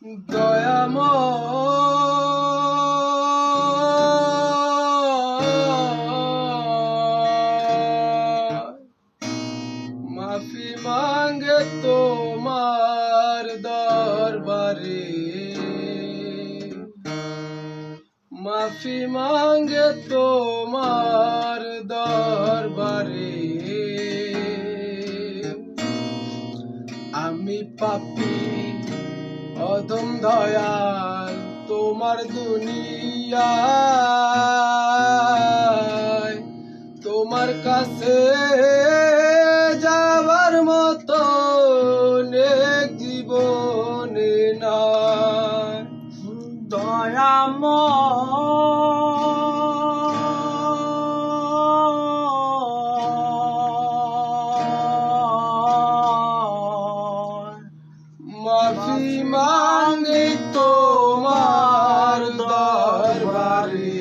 মাফি মাঙ্গে তোমার দরবারে, মাফি মাঙ্গে তোমার দরবারে। আমি পাপী অধম দয়াল তোমার দুনিয়ায়, তোমার কাছে যাবার মতো নেক জীবনে নাই। মাফি মাঙ্গি তোমার দরবারে,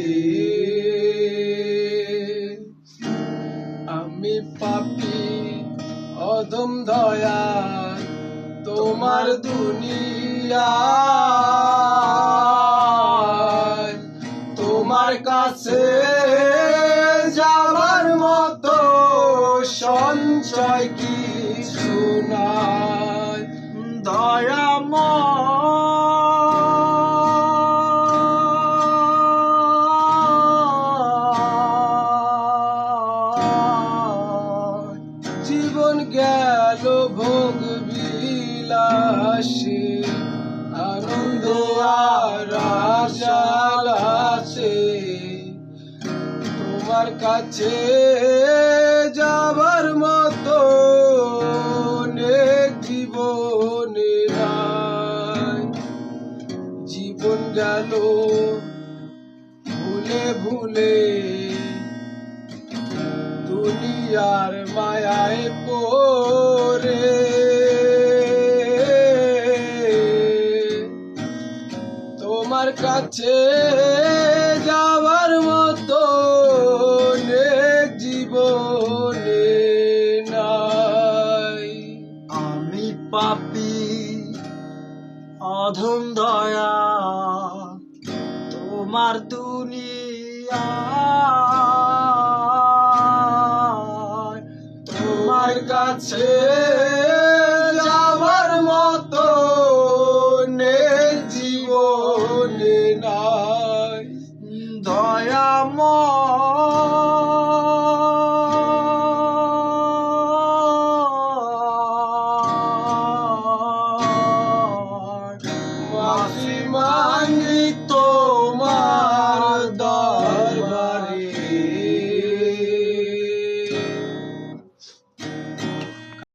আমি পাপী অধম দয়াল তোমার দুনিয়ায়, তোমার কাছে যাবার মতো সঞ্চয় কিছু নাই। জীবন গেল ভোগ বিলাসে, আনন্দ আর আশাল আছে, তোমার কাছে যাবার মতো নেক জীবনে নাই। জীবন গেল ভুলে ভুলে, দুনিয়ার মায়ায় পড়ে, তোমার কাছে যাবার মতো নেক জীবনে নাই। আমি পাপী অধম দয়া তোমার দুনিয়ায়, তোমার কাছে যাবার মতো নেক জীবনে নাই। দয়াময় মাফি